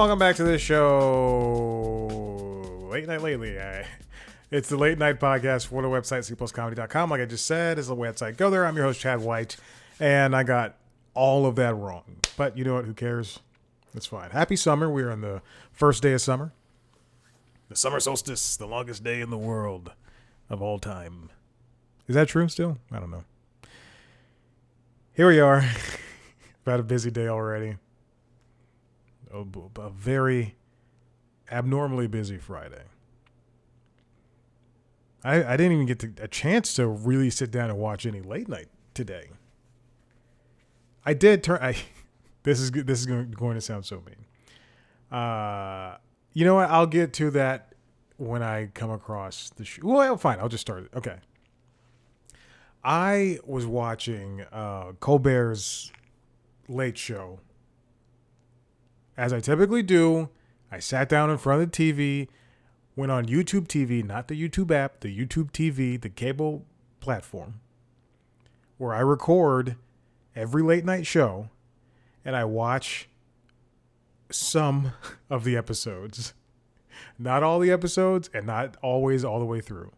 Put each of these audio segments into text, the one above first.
welcome back to this show. Late Night Lately. It's the Late Night Podcast for the website, cpluscomedy.com. Like I just said, is the website. Go there. I'm your host, Chad White. And I got all of that wrong. But you know what? Who cares? It's fine. Happy summer. We are on the first day of summer. The summer solstice, the longest day in the world of all time. Is that true still? I don't know. Here we are. I've had a busy day already. A very abnormally busy Friday. I didn't even get a chance to really sit down and watch any late night today. I did turn. This is going to sound so mean. You know what? I'll get to that when I come across the show. Well, fine. I'll just start it. Okay. I was watching Colbert's Late Show. As I typically do, I sat down in front of the TV, went on YouTube TV, not the YouTube app, the YouTube TV, the cable platform, where I record every late night show, and I watch some of the episodes. Not all the episodes, and not always all the way through.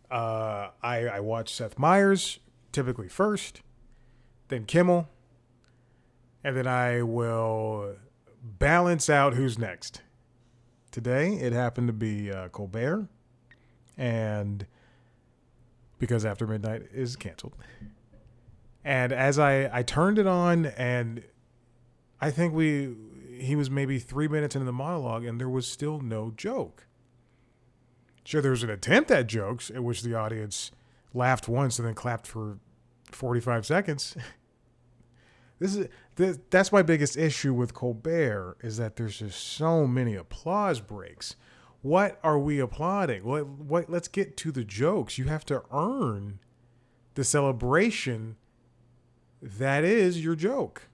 I watch Seth Meyers, typically first, then Kimmel, and then I will balance out who's next. Today, it happened to be Colbert, and because After Midnight is canceled. And as I turned it on, and I think he was maybe 3 minutes into the monologue, and there was still no joke. Sure, there was an attempt at jokes at which the audience laughed once and then clapped for 45 seconds. That's my biggest issue with Colbert, is that there's just so many applause breaks. What are we applauding? Let's get to the jokes. You have to earn the celebration that is your joke.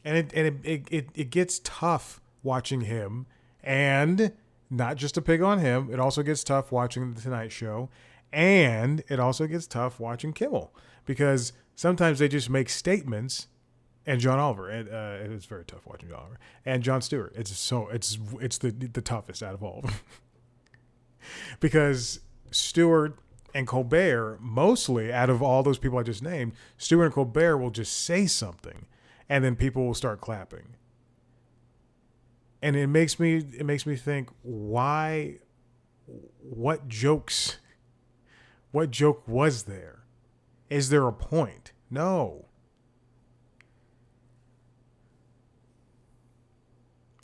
And it gets tough watching him, and not just to pick on him, it also gets tough watching The Tonight Show, and it also gets tough watching Kimmel, because sometimes they just make statements, and John Oliver, and it's very tough watching John Oliver, and Jon Stewart. It's the toughest out of all of them. Because Stewart and Colbert, mostly out of all those people I just named, Stewart and Colbert will just say something, and then people will start clapping. And it makes me think, why? What joke was there? Is there a point? No.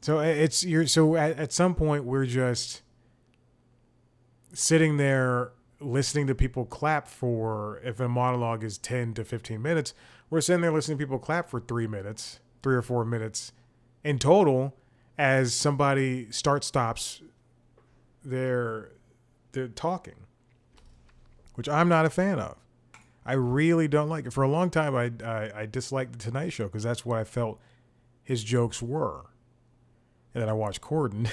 So at some point we're just sitting there listening to people clap for, if a monologue is 10 to 15 minutes, we're sitting there listening to people clap for 3 or 4 minutes in total, as somebody stops their talking, which I'm not a fan of. I really don't like it. For a long time, I disliked The Tonight Show because that's what I felt his jokes were. And then I watched Corden.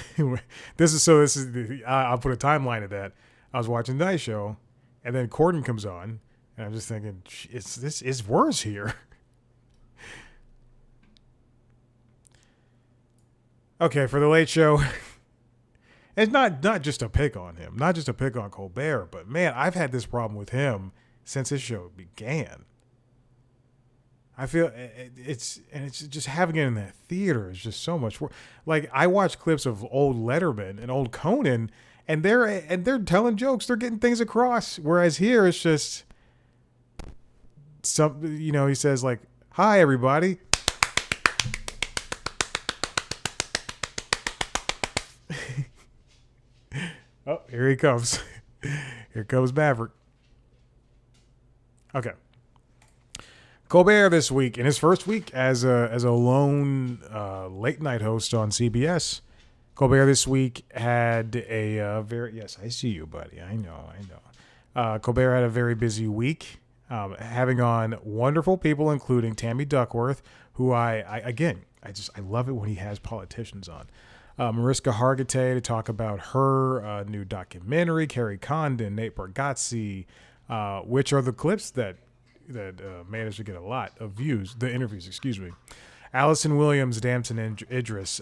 I'll put a timeline of that. I was watching The Tonight Show, and then Corden comes on, and I'm just thinking, this is worse here. Okay, for The Late Show, it's not just to pick on him, not just to pick on Colbert, but man, I've had this problem with him since his show began. I feel it's just having it in that theater is just so much work. Like, I watch clips of old Letterman and old Conan, and they're telling jokes, they're getting things across. Whereas here it's just he says like, "Hi everybody." Oh, here he comes. Here comes Maverick. Okay. Colbert this week, in his first week as a lone late night host on CBS, Colbert this week had a very, yes, I see you, buddy. I know. Colbert had a very busy week, having on wonderful people, including Tammy Duckworth, who I love it when he has politicians on. Mariska Hargitay to talk about her new documentary, Carrie Condon, Nate Bargatze, which are the clips that managed to get a lot of views. The interviews, excuse me. Allison Williams, Damson Idris,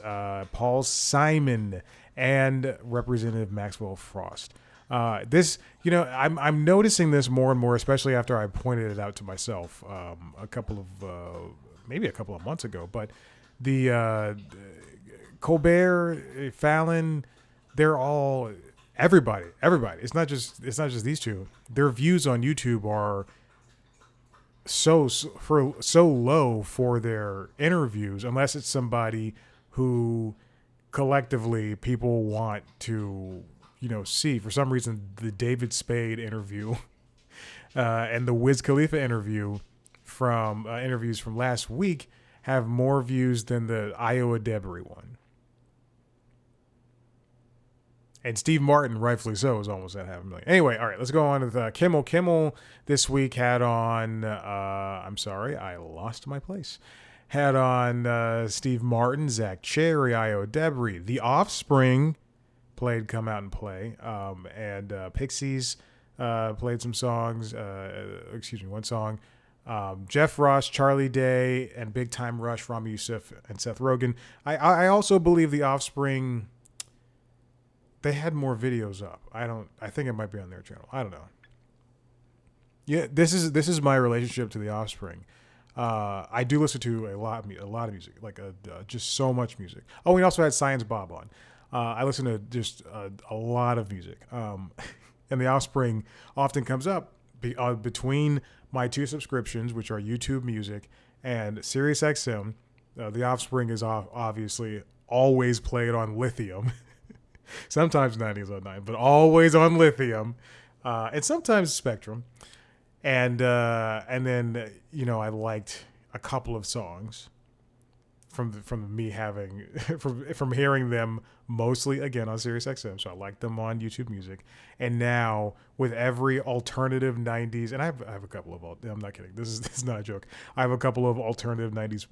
Paul Simon, and Representative Maxwell Frost. This, I'm noticing this more and more, especially after I pointed it out to myself maybe a couple of months ago. But the Colbert, Fallon, they're all everybody. It's not just these two. Their views on YouTube are so low for their interviews, unless it's somebody who collectively people want to see. For some reason, the David Spade interview and the Wiz Khalifa interview from interviews from last week have more views than the Iowa Debris one. And Steve Martin, rightfully so, is almost at 500,000. Anyway, all right, let's go on with Kimmel. Kimmel this week had on, I'm sorry, I lost my place. Had on Steve Martin, Zach Cherry, Io Debris. The Offspring played Come Out and Play. And Pixies played some songs. One song. Jeff Ross, Charlie Day, and Big Time Rush, Rami Youssef, and Seth Rogen. I also believe The Offspring... They had more videos up. I think it might be on their channel. I don't know. Yeah, this is my relationship to The Offspring. I do listen to a lot of music, like just so much music. Oh, we also had Science Bob on. I listen to just a lot of music. And The Offspring often comes up between my two subscriptions, which are YouTube Music and SiriusXM. The Offspring is obviously always played on Lithium. Sometimes 90s09, but always on Lithium, and sometimes Spectrum. And then I liked a couple of songs from me having from hearing them mostly again on SiriusXM. So I liked them on YouTube Music, and now with every alternative 90s, and I have a couple of. I'm not kidding. This is not a joke. I have a couple of alternative 90s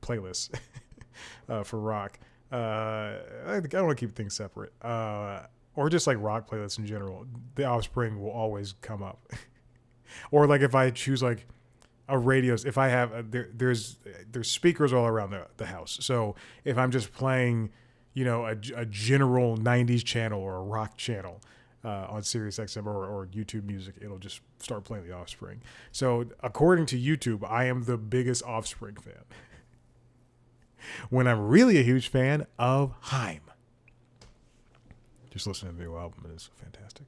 playlists for rock. I don't want to keep things separate, or just like rock playlists in general. The Offspring will always come up, or like if I choose like a radio, if I have there's speakers all around the house. So if I'm just playing, a general '90s channel or a rock channel on SiriusXM or YouTube Music, it'll just start playing The Offspring. So according to YouTube, I am the biggest Offspring fan. When I'm really a huge fan of HAIM. Just listening to the new album, it is fantastic.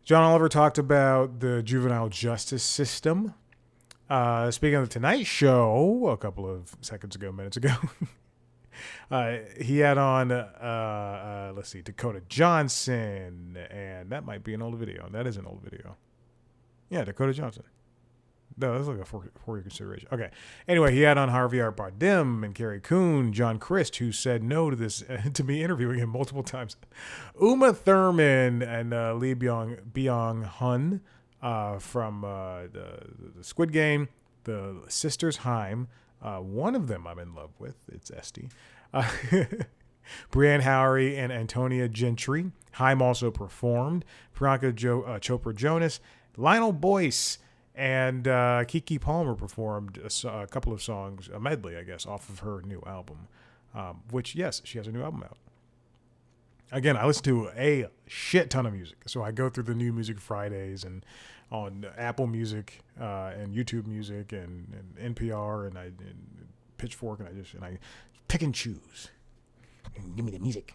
John Oliver talked about the juvenile justice system. Speaking of the Tonight Show, a couple of minutes ago, he had on, Dakota Johnson, and that might be an old video. That is an old video. Yeah, Dakota Johnson. No, that's like a for your consideration. Okay. Anyway, he had on Harvey R. Bardem and Carrie Coon, John Christ, who said no to this to me interviewing him multiple times, Uma Thurman, and Lee Byung-hun from the Squid Game, the sisters HAIM. One of them I'm in love with. It's Esty. Brianne Howry and Antonia Gentry. HAIM also performed. Priyanka Chopra Jonas, Lionel Boyce, and Keke Palmer performed a couple of songs, a medley, I guess, off of her new album. Which, yes, she has a new album out. Again, I listen to a shit ton of music. So I go through the New Music Fridays and on Apple Music and YouTube Music and NPR and Pitchfork, and I pick and choose. Give me the music.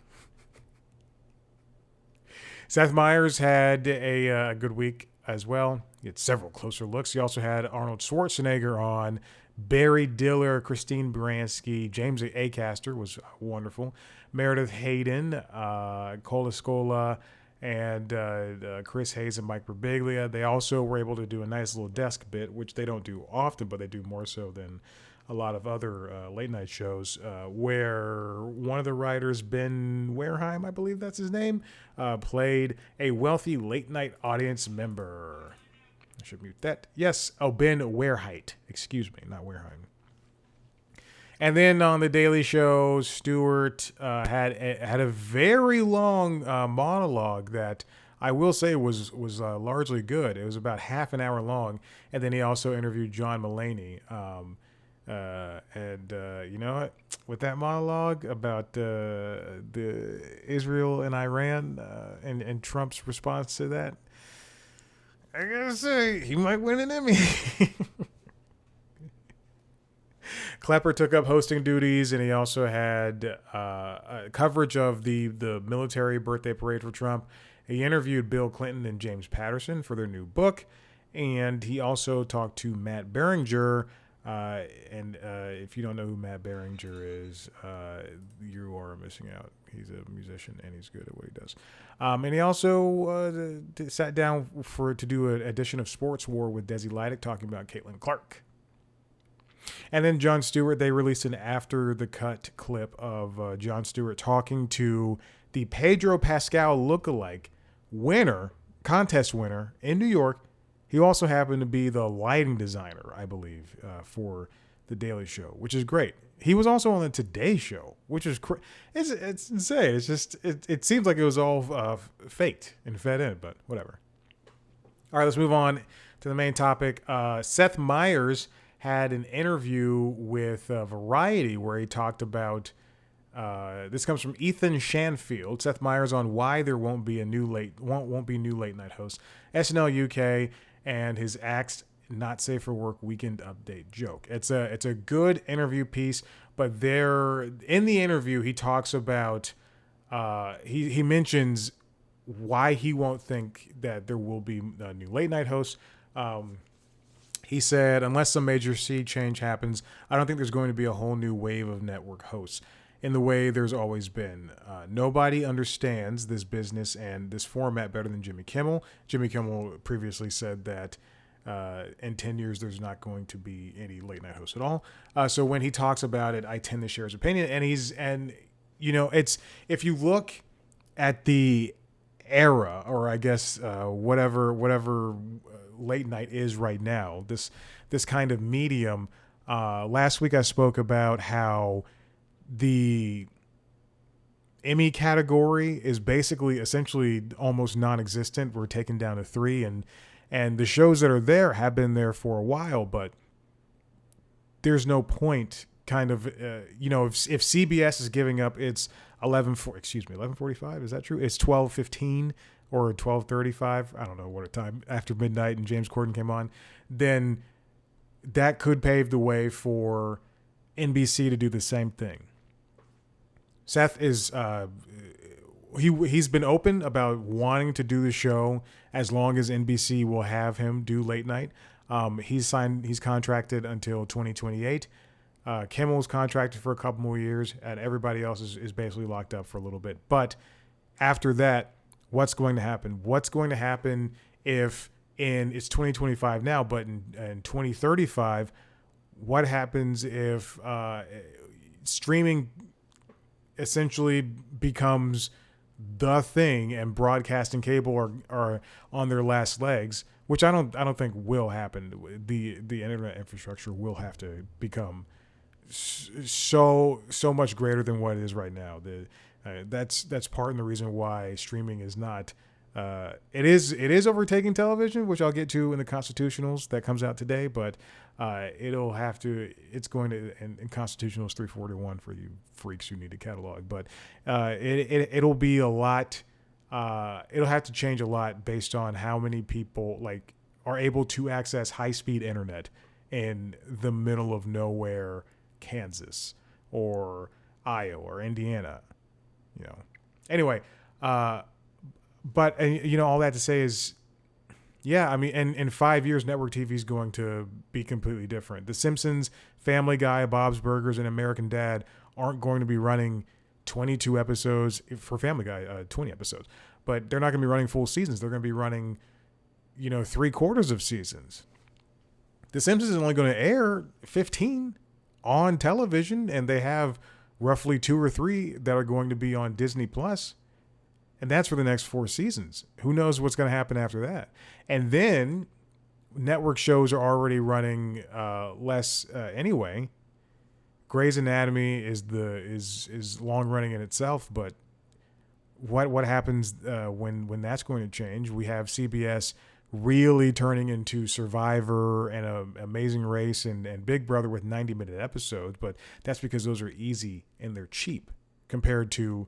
Seth Meyers had a good week as well. He had several closer looks. He also had Arnold Schwarzenegger on, Barry Diller, Christine Baranski, James Acaster was wonderful, Meredith Hayden, Cola Scola, and Chris Hayes and Mike Birbiglia. They also were able to do a nice little desk bit, which they don't do often, but they do more so than a lot of other late night shows, where one of the writers, Ben Wareheim, I believe that's his name, played a wealthy late night audience member. I should mute that. Yes. Oh, Ben Wareheit. Excuse me, not Wareheim. And then on the Daily Show, Stewart had a very long monologue that I will say was largely good. It was about half an hour long, and then he also interviewed John Mulaney. You know what? With that monologue about the Israel and Iran and Trump's response to that, I gotta say he might win an Emmy. Klepper took up hosting duties, and he also had coverage of the military birthday parade for Trump. He interviewed Bill Clinton and James Patterson for their new book, and he also talked to Matt Berringer. If you don't know who Matt Berringer is, you are missing out. He's a musician, and he's good at what he does. And he also sat down to do an edition of Sports War with Desi Lydic talking about Caitlin Clark. And then Jon Stewart, they released an after-the-cut clip of Jon Stewart talking to the Pedro Pascal lookalike contest winner in New York. He also happened to be the lighting designer, I believe, for The Daily Show, which is great. He was also on the Today Show, which is it's insane. It's just it seems like it was all faked and fed in, but whatever. All right, let's move on to the main topic. Seth Meyers had an interview with Variety where he talked about. This comes from Ethan Shanfield. Seth Meyers on why there won't be new late night hosts. SNL UK and his Axe Not Safe for Work weekend update joke. It's a good interview piece, but in the interview he talks about he mentions why he won't think that there will be a new late night host. He said, unless some major sea change happens, I don't think there's going to be a whole new wave of network hosts in the way there's always been. Nobody understands this business and this format better than Jimmy Kimmel. Jimmy Kimmel previously said that in 10 years, there's not going to be any late night hosts at all. So when he talks about it, I tend to share his opinion. And it's, if you look at the era, or I guess whatever late night is right now, this kind of medium. Last week I spoke about how the Emmy category is basically essentially almost non-existent. We're taken down to 3, and the shows that are there have been there for a while, but there's no point kind of, if CBS is giving up its 11:45, is that true? It's 12:15 or 12:35. I don't know what time after midnight and James Corden came on, then that could pave the way for NBC to do the same thing. Seth is he's been open about wanting to do the show as long as NBC will have him do late night. He's contracted until 2028. Kimmel's contracted for a couple more years, and everybody else is basically locked up for a little bit. But after that, what's going to happen? What's going to happen if it's 2025 now, but in 2035, what happens if streaming essentially becomes the thing and broadcast and cable are on their last legs, which I don't think will happen. The internet infrastructure will have to become so much greater than what it is right now. That's part of the reason why streaming is not. It is overtaking television, which I'll get to in the constitutionals that comes out today, but it's going to, and constitutionals 341 for you freaks who need a catalog, but it'll be a lot. It'll have to change a lot based on how many people are able to access high-speed internet in the middle of nowhere, Kansas or Iowa or Indiana, Anyway, but all that to say is, yeah, I mean, in 5 years, network TV is going to be completely different. The Simpsons, Family Guy, Bob's Burgers, and American Dad aren't going to be running 22 episodes for Family Guy, 20 episodes, but they're not going to be running full seasons. They're going to be running, 3/4 of seasons. The Simpsons is only going to air 15 on television, and they have roughly 2 or 3 that are going to be on Disney Plus. And that's for the next 4 seasons. Who knows what's going to happen after that? And then network shows are already running less anyway. Grey's Anatomy is long running in itself, but what happens when that's going to change? We have CBS really turning into Survivor and Amazing Race and Big Brother with 90-minute episodes, but that's because those are easy and they're cheap compared to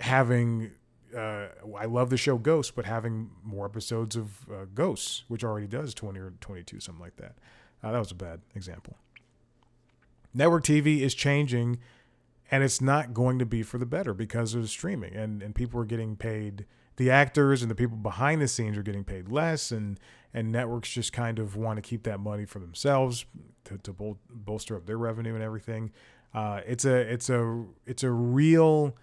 having. I love the show Ghosts, but having more episodes of Ghosts, which already does 20 or 22, something like that. That was a bad example. Network TV is changing, and it's not going to be for the better because of streaming, and people are getting paid. The actors and the people behind the scenes are getting paid less, and networks just kind of want to keep that money for themselves to bolster up their revenue and everything. It's a real,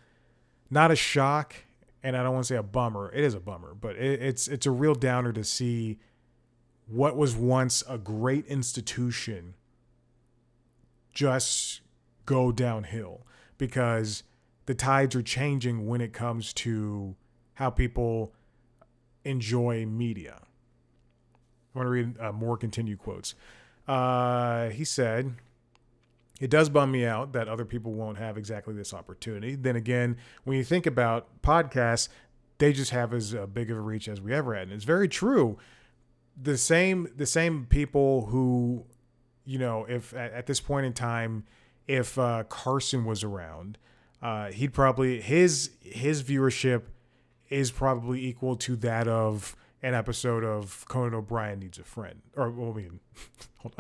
not a shock, and I don't want to say a bummer. It is a bummer, but it's a real downer to see what was once a great institution just go downhill, because the tides are changing when it comes to how people enjoy media. I want to read more continued quotes. He said, "It does bum me out that other people won't have exactly this opportunity. Then again, when you think about podcasts, they just have as big of a reach as we ever had." And it's very true. The same people who, if at this point in time, if Carson was around, he'd probably his viewership is probably equal to that of an episode of Conan O'Brien Needs a Friend. Or, well, I mean, hold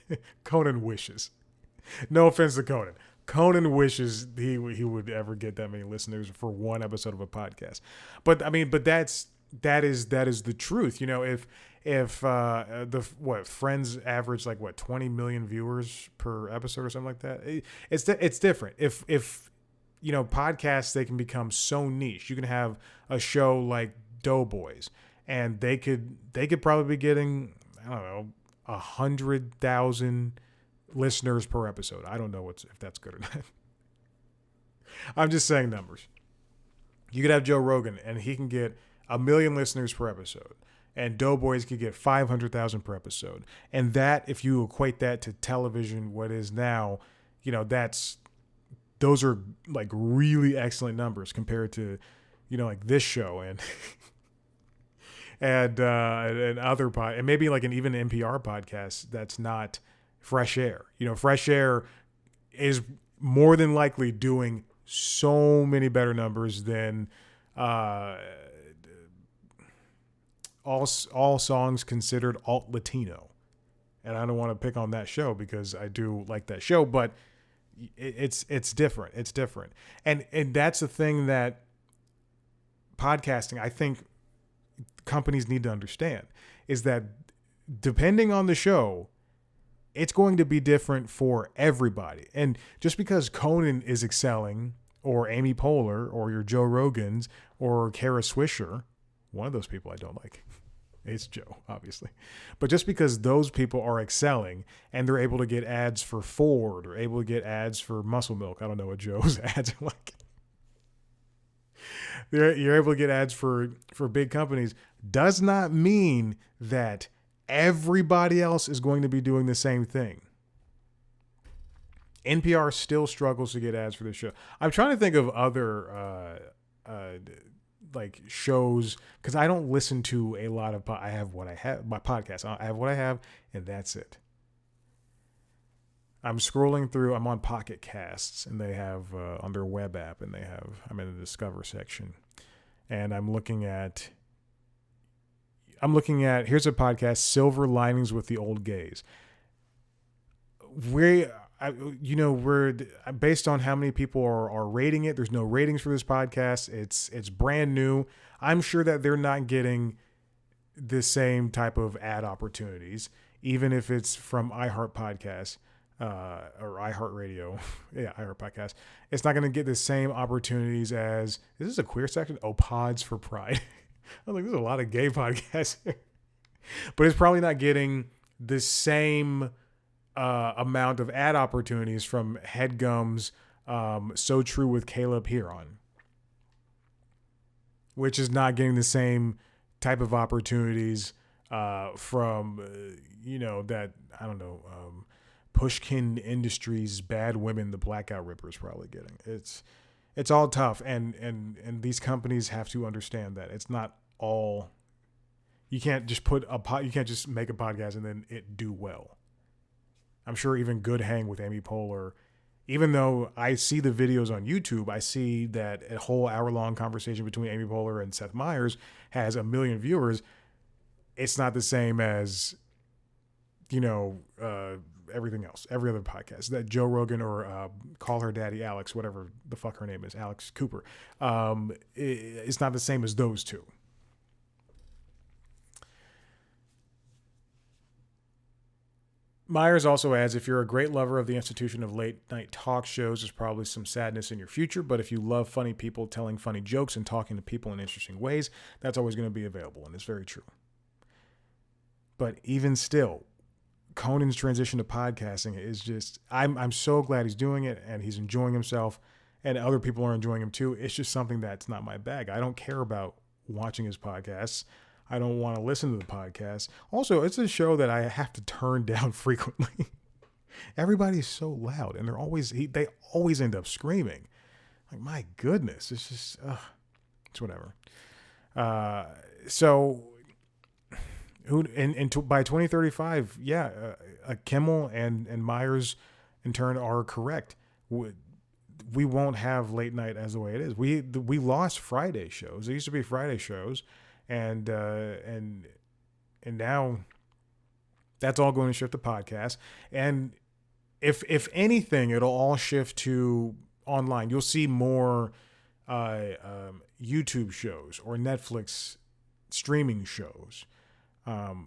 on. Conan wishes. No offense to Conan. Conan wishes he would ever get that many listeners for one episode of a podcast. But that is the truth. If Friends average 20 million viewers per episode or something like that, it's different. If podcasts, they can become so niche. You can have a show like Doughboys, and they could probably be getting, I don't know, 100,000 listeners per episode. I don't know if that's good or not. I'm just saying numbers. You could have Joe Rogan, and he can get 1 million listeners per episode, and Doughboys could get 500,000 per episode. And that, if you equate that to television, what is now, those are like really excellent numbers compared to, this show and and other and maybe like an even NPR podcast that's not Fresh Air. Fresh Air is more than likely doing so many better numbers than all songs considered alt Latino. And I don't want to pick on that show because I do like that show, but it's different. It's different. And that's the thing that podcasting, I think companies need to understand, is that depending on the show, it's going to be different for everybody. And just because Conan is excelling, or Amy Poehler, or your Joe Rogans, or Kara Swisher, one of those people I don't like. It's Joe, obviously. But just because those people are excelling and they're able to get ads for Ford or able to get ads for Muscle Milk, I don't know what Joe's ads are like. You're able to get ads for big companies, does not mean that everybody else is going to be doing the same thing. NPR still struggles to get ads for this show. I'm trying to think of other like shows, because I don't listen to a lot of I have what I have, my podcast. I have what I have, and that's it. I'm scrolling through, I'm on Pocket Casts, and they have on their web app, and I'm in the Discover section, and I'm looking at here's a podcast, Silver Linings with the Old Gays. We're based on how many people are rating it. There's no ratings for this podcast. It's brand new. I'm sure that they're not getting the same type of ad opportunities, even if it's from iHeart Podcast or iHeart Radio. Yeah, iHeart Podcast. It's not going to get the same opportunities as, is this a queer section? Oh, Pods for Pride. I'm like, there's a lot of gay podcasts here. But it's probably not getting the same amount of ad opportunities from Headgum's So True with Caleb Huron, which is not getting the same type of opportunities from that, I don't know, Pushkin Industries bad women the Blackout Ripper is probably getting. It's all tough, and these companies have to understand that it's not all. You can't just you can't just make a podcast and then it do well. I'm sure even Good Hang with Amy Poehler, even though I see the videos on YouTube, I see that a whole hour-long conversation between Amy Poehler and Seth Meyers has 1 million viewers. It's not the same as, everything else, every other podcast that Joe Rogan or Call Her Daddy Alex, whatever the fuck her name is, Alex Cooper. It's not the same as those two. Meyers also adds, if you're a great lover of the institution of late night talk shows, there's probably some sadness in your future. But if you love funny people telling funny jokes and talking to people in interesting ways, that's always going to be available. And it's very true. But even still, Conan's transition to podcasting is just, I'm so glad he's doing it and he's enjoying himself and other people are enjoying him too. It's just something that's not my bag. I don't care about watching his podcasts. I don't want to listen to the podcast. Also, it's a show that I have to turn down frequently. Everybody's so loud and they always end up screaming. Like, my goodness, it's just, it's whatever. By 2035, Kimmel and Meyers in turn are correct. We won't have late night as the way it is. We lost Friday shows. There used to be Friday shows, and now that's all going to shift to podcasts. And if anything, it'll all shift to online. You'll see more YouTube shows or Netflix streaming shows. You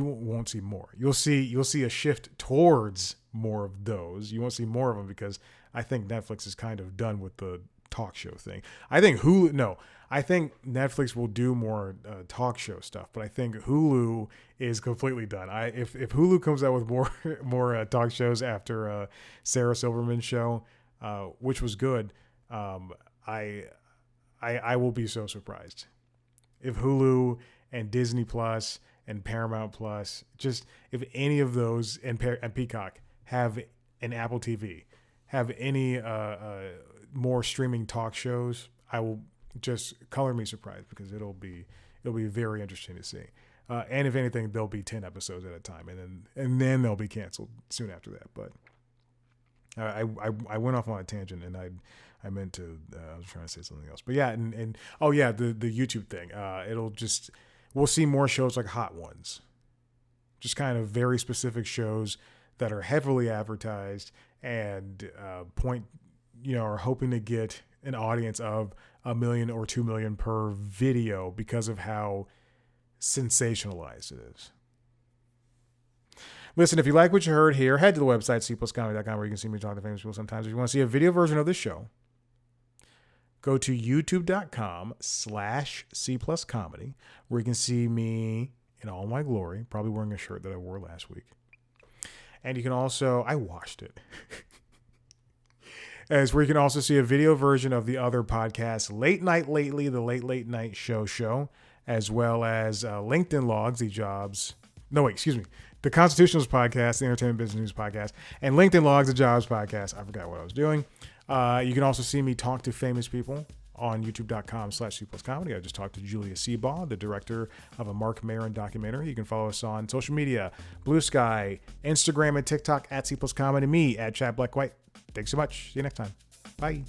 won't see more. You'll see a shift towards more of those. You won't see more of them because I think Netflix is kind of done with the talk show thing. I think Netflix will do more talk show stuff, but I think Hulu is completely done. If Hulu comes out with more talk shows after Sarah Silverman's show, which was good, I will be so surprised. If Hulu and Disney Plus and Paramount Plus, just if any of those and Peacock have an Apple TV, have any more streaming talk shows, I will just color me surprised because it'll be very interesting to see. And if anything, there'll be 10 episodes at a time, and then they'll be canceled soon after that. But I went off on a tangent, and I meant to. I was trying to say something else, but yeah, the YouTube thing. We'll see more shows like Hot Ones, just kind of very specific shows that are heavily advertised and are hoping to get an audience of 1 million or 2 million per video because of how sensationalized it is. Listen, if you like what you heard here, head to the website, cpluscomedy.com, where you can see me talk to famous people sometimes. If you want to see a video version of this show, go to youtube.com/cpluscomedy, where you can see me in all my glory, probably wearing a shirt that I wore last week. And you can also, I washed it, as where you can also see a video version of the other podcasts, Late Night Lately, the Late Night Show, as well as LinkedIn Logs, the Constitutionalist Podcast, the Entertainment Business News Podcast, and LinkedIn Logs, the Jobs Podcast. I forgot what I was doing. You can also see me talk to famous people on youtube.com/cpluscomedy. I just talked to Julia Seabaugh, the director of a Mark Maron documentary. You can follow us on social media, Blue Sky, Instagram, and TikTok @cpluscomedy, me @ChadBlackWhite. Thanks so much. See you next time. Bye.